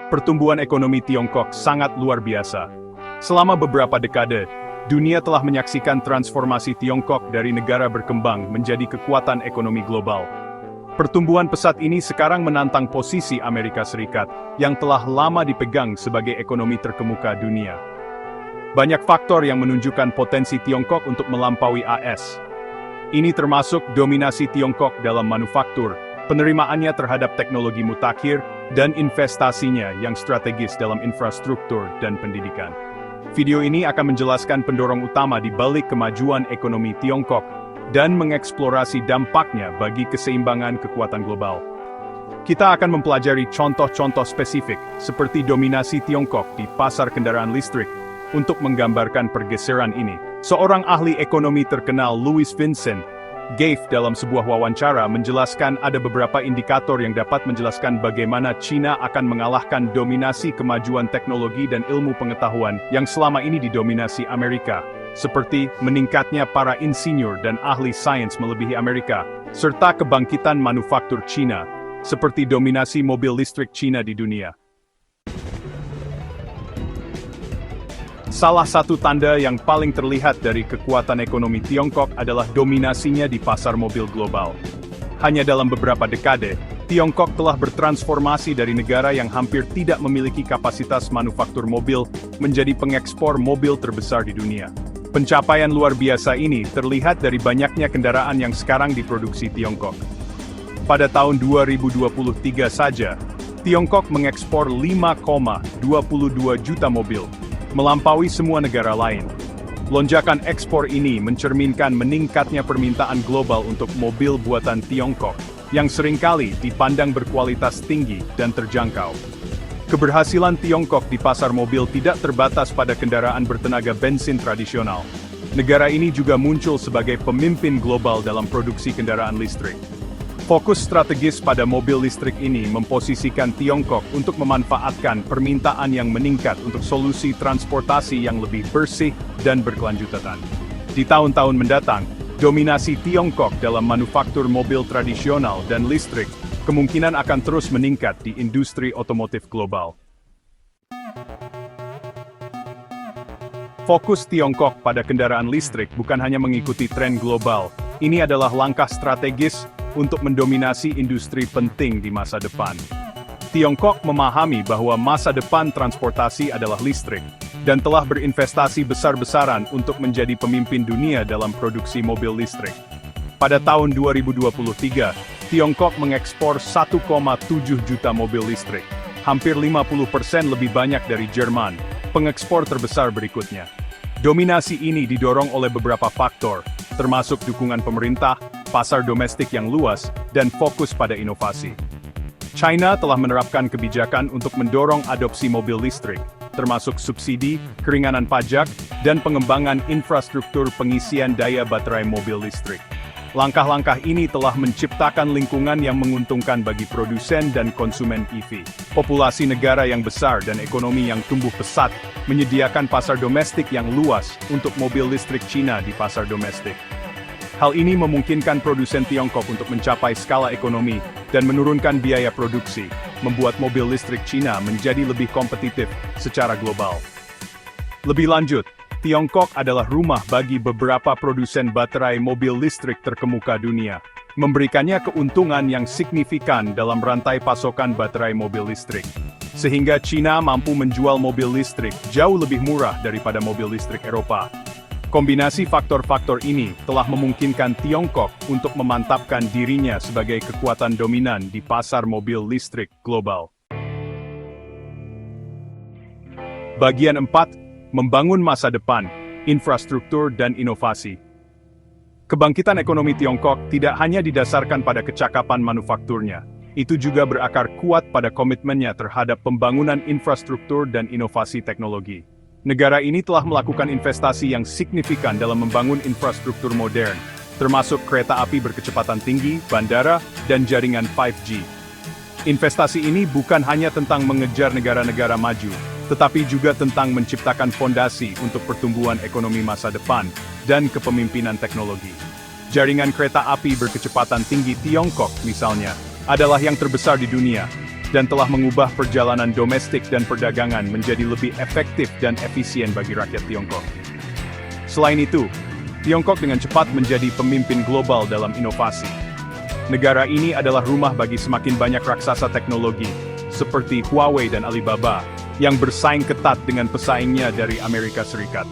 Pertumbuhan ekonomi Tiongkok sangat luar biasa. Selama beberapa dekade, dunia telah menyaksikan transformasi Tiongkok dari negara berkembang menjadi kekuatan ekonomi global. Pertumbuhan pesat ini sekarang menantang posisi Amerika Serikat, yang telah lama dipegang sebagai ekonomi terkemuka dunia. Banyak faktor yang menunjukkan potensi Tiongkok untuk melampaui AS. Ini termasuk dominasi Tiongkok dalam manufaktur, penerimaannya terhadap teknologi mutakhir, dan investasinya yang strategis dalam infrastruktur dan pendidikan. Video ini akan menjelaskan pendorong utama di balik kemajuan ekonomi Tiongkok dan mengeksplorasi dampaknya bagi keseimbangan kekuatan global. Kita akan mempelajari contoh-contoh spesifik seperti dominasi Tiongkok di pasar kendaraan listrik. Untuk menggambarkan pergeseran ini, seorang ahli ekonomi terkenal Louis Vincent Gave dalam sebuah wawancara menjelaskan ada beberapa indikator yang dapat menjelaskan bagaimana China akan mengalahkan dominasi kemajuan teknologi dan ilmu pengetahuan yang selama ini didominasi Amerika, seperti meningkatnya para insinyur dan ahli sains melebihi Amerika, serta kebangkitan manufaktur China, seperti dominasi mobil listrik China di dunia. Salah satu tanda yang paling terlihat dari kekuatan ekonomi Tiongkok adalah dominasinya di pasar mobil global. Hanya dalam beberapa dekade, Tiongkok telah bertransformasi dari negara yang hampir tidak memiliki kapasitas manufaktur mobil menjadi pengekspor mobil terbesar di dunia. Pencapaian luar biasa ini terlihat dari banyaknya kendaraan yang sekarang diproduksi Tiongkok. Pada tahun 2023 saja, Tiongkok mengekspor 5,22 juta mobil, melampaui semua negara lain. Lonjakan ekspor ini mencerminkan meningkatnya permintaan global untuk mobil buatan Tiongkok, yang seringkali dipandang berkualitas tinggi dan terjangkau. Keberhasilan Tiongkok di pasar mobil tidak terbatas pada kendaraan bertenaga bensin tradisional. Negara ini juga muncul sebagai pemimpin global dalam produksi kendaraan listrik. Fokus strategis pada mobil listrik ini memposisikan Tiongkok untuk memanfaatkan permintaan yang meningkat untuk solusi transportasi yang lebih bersih dan berkelanjutan. Di tahun-tahun mendatang, dominasi Tiongkok dalam manufaktur mobil tradisional dan listrik kemungkinan akan terus meningkat di industri otomotif global. Fokus Tiongkok pada kendaraan listrik bukan hanya mengikuti tren global, ini adalah langkah strategis untuk mendominasi industri penting di masa depan. Tiongkok memahami bahwa masa depan transportasi adalah listrik, dan telah berinvestasi besar-besaran untuk menjadi pemimpin dunia dalam produksi mobil listrik. Pada tahun 2023, Tiongkok mengekspor 1,7 juta mobil listrik, hampir 50% lebih banyak dari Jerman, pengekspor terbesar berikutnya. Dominasi ini didorong oleh beberapa faktor, termasuk dukungan pemerintah, pasar domestik yang luas, dan fokus pada inovasi. China telah menerapkan kebijakan untuk mendorong adopsi mobil listrik, termasuk subsidi, keringanan pajak, dan pengembangan infrastruktur pengisian daya baterai mobil listrik. Langkah-langkah ini telah menciptakan lingkungan yang menguntungkan bagi produsen dan konsumen EV. Populasi negara yang besar dan ekonomi yang tumbuh pesat menyediakan pasar domestik yang luas untuk mobil listrik China di pasar domestik. Hal ini memungkinkan produsen Tiongkok untuk mencapai skala ekonomi dan menurunkan biaya produksi, membuat mobil listrik China menjadi lebih kompetitif secara global. Lebih lanjut, Tiongkok adalah rumah bagi beberapa produsen baterai mobil listrik terkemuka dunia, memberikannya keuntungan yang signifikan dalam rantai pasokan baterai mobil listrik. Sehingga China mampu menjual mobil listrik jauh lebih murah daripada mobil listrik Eropa. Kombinasi faktor-faktor ini telah memungkinkan Tiongkok untuk memantapkan dirinya sebagai kekuatan dominan di pasar mobil listrik global. Bagian 4, membangun masa depan, infrastruktur dan inovasi. Kebangkitan ekonomi Tiongkok tidak hanya didasarkan pada kecakapan manufakturnya, itu juga berakar kuat pada komitmennya terhadap pembangunan infrastruktur dan inovasi teknologi. Negara ini telah melakukan investasi yang signifikan dalam membangun infrastruktur modern, termasuk kereta api berkecepatan tinggi, bandara, dan jaringan 5G. Investasi ini bukan hanya tentang mengejar negara-negara maju, tetapi juga tentang menciptakan fondasi untuk pertumbuhan ekonomi masa depan dan kepemimpinan teknologi. Jaringan kereta api berkecepatan tinggi Tiongkok, misalnya, adalah yang terbesar di dunia, dan telah mengubah perjalanan domestik dan perdagangan menjadi lebih efektif dan efisien bagi rakyat Tiongkok. Selain itu, Tiongkok dengan cepat menjadi pemimpin global dalam inovasi. Negara ini adalah rumah bagi semakin banyak raksasa teknologi, seperti Huawei dan Alibaba, yang bersaing ketat dengan pesaingnya dari Amerika Serikat.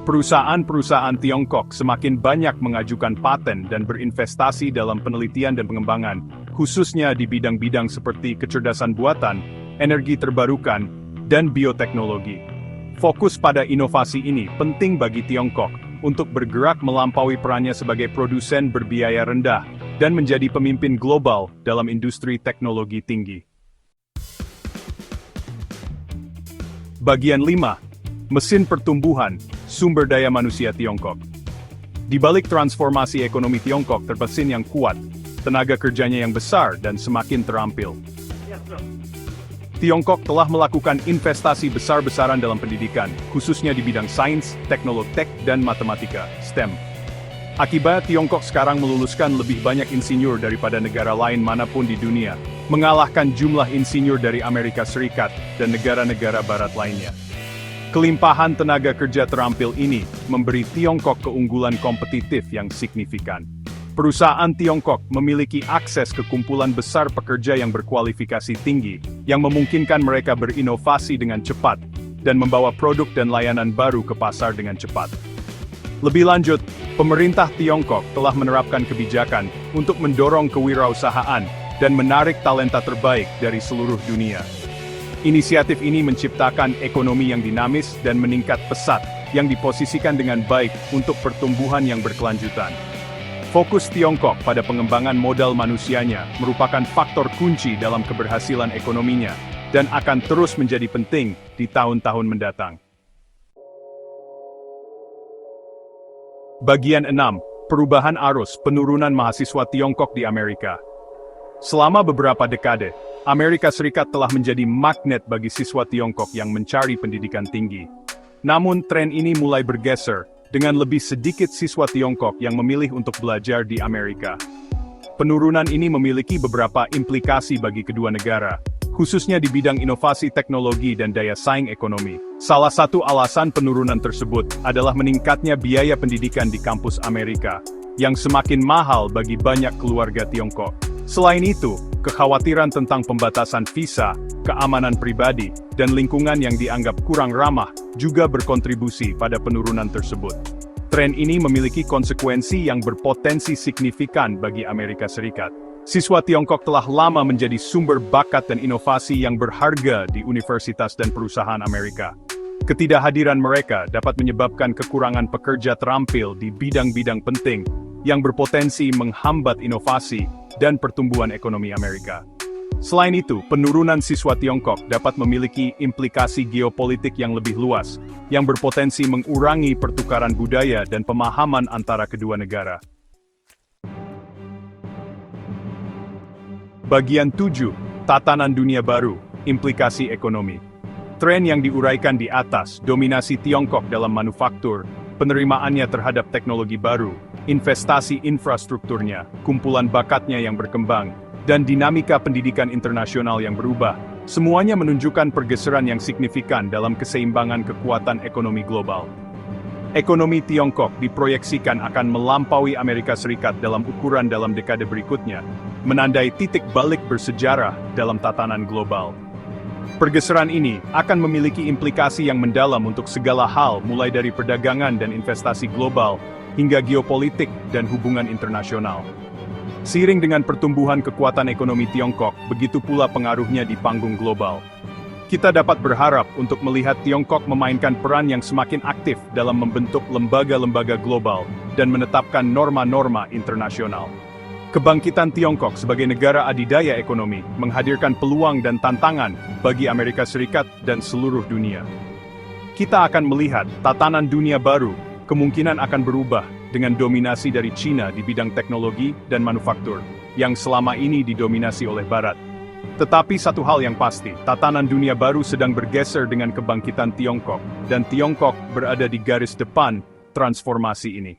Perusahaan-perusahaan Tiongkok semakin banyak mengajukan paten dan berinvestasi dalam penelitian dan pengembangan, khususnya di bidang-bidang seperti kecerdasan buatan, energi terbarukan, dan bioteknologi. Fokus pada inovasi ini penting bagi Tiongkok untuk bergerak melampaui perannya sebagai produsen berbiaya rendah dan menjadi pemimpin global dalam industri teknologi tinggi. Bagian 5. Mesin pertumbuhan, sumber daya manusia Tiongkok. Di balik transformasi ekonomi Tiongkok terbesin yang kuat, tenaga kerjanya yang besar dan semakin terampil. Tiongkok telah melakukan investasi besar-besaran dalam pendidikan, khususnya di bidang sains, teknologi, dan matematika, STEM. Akibat Tiongkok sekarang meluluskan lebih banyak insinyur daripada negara lain manapun di dunia, mengalahkan jumlah insinyur dari Amerika Serikat dan negara-negara barat lainnya. Kelimpahan tenaga kerja terampil ini memberi Tiongkok keunggulan kompetitif yang signifikan. Perusahaan Tiongkok memiliki akses ke kumpulan besar pekerja yang berkualifikasi tinggi, yang memungkinkan mereka berinovasi dengan cepat, dan membawa produk dan layanan baru ke pasar dengan cepat. Lebih lanjut, pemerintah Tiongkok telah menerapkan kebijakan untuk mendorong kewirausahaan dan menarik talenta terbaik dari seluruh dunia. Inisiatif ini menciptakan ekonomi yang dinamis dan meningkat pesat, yang diposisikan dengan baik untuk pertumbuhan yang berkelanjutan. Fokus Tiongkok pada pengembangan modal manusianya merupakan faktor kunci dalam keberhasilan ekonominya, dan akan terus menjadi penting di tahun-tahun mendatang. Bagian 6. Perubahan arus penurunan mahasiswa Tiongkok di Amerika. Selama beberapa dekade, Amerika Serikat telah menjadi magnet bagi siswa Tiongkok yang mencari pendidikan tinggi. Namun tren ini mulai bergeser, dengan lebih sedikit siswa Tiongkok yang memilih untuk belajar di Amerika. Penurunan ini memiliki beberapa implikasi bagi kedua negara, khususnya di bidang inovasi teknologi dan daya saing ekonomi. Salah satu alasan penurunan tersebut adalah meningkatnya biaya pendidikan di kampus Amerika, yang semakin mahal bagi banyak keluarga Tiongkok. Selain itu, kekhawatiran tentang pembatasan visa, keamanan pribadi, dan lingkungan yang dianggap kurang ramah juga berkontribusi pada penurunan tersebut. Tren ini memiliki konsekuensi yang berpotensi signifikan bagi Amerika Serikat. Siswa Tiongkok telah lama menjadi sumber bakat dan inovasi yang berharga di universitas dan perusahaan Amerika. Ketidakhadiran mereka dapat menyebabkan kekurangan pekerja terampil di bidang-bidang penting yang berpotensi menghambat inovasi dan pertumbuhan ekonomi Amerika. Selain itu, penurunan siswa Tiongkok dapat memiliki implikasi geopolitik yang lebih luas, yang berpotensi mengurangi pertukaran budaya dan pemahaman antara kedua negara. Bagian 7. Tatanan dunia baru, implikasi ekonomi. Tren yang diuraikan di atas, dominasi Tiongkok dalam manufaktur, penerimaannya terhadap teknologi baru, investasi infrastrukturnya, kumpulan bakatnya yang berkembang, dan dinamika pendidikan internasional yang berubah, semuanya menunjukkan pergeseran yang signifikan dalam keseimbangan kekuatan ekonomi global. Ekonomi Tiongkok diproyeksikan akan melampaui Amerika Serikat dalam ukuran dalam dekade berikutnya, menandai titik balik bersejarah dalam tatanan global. Pergeseran ini akan memiliki implikasi yang mendalam untuk segala hal, mulai dari perdagangan dan investasi global, hingga geopolitik dan hubungan internasional. Seiring dengan pertumbuhan kekuatan ekonomi Tiongkok, begitu pula pengaruhnya di panggung global. Kita dapat berharap untuk melihat Tiongkok memainkan peran yang semakin aktif dalam membentuk lembaga-lembaga global dan menetapkan norma-norma internasional. Kebangkitan Tiongkok sebagai negara adidaya ekonomi menghadirkan peluang dan tantangan bagi Amerika Serikat dan seluruh dunia. Kita akan melihat tatanan dunia baru kemungkinan akan berubah dengan dominasi dari China di bidang teknologi dan manufaktur, yang selama ini didominasi oleh Barat. Tetapi satu hal yang pasti, tatanan dunia baru sedang bergeser dengan kebangkitan Tiongkok, dan Tiongkok berada di garis depan transformasi ini.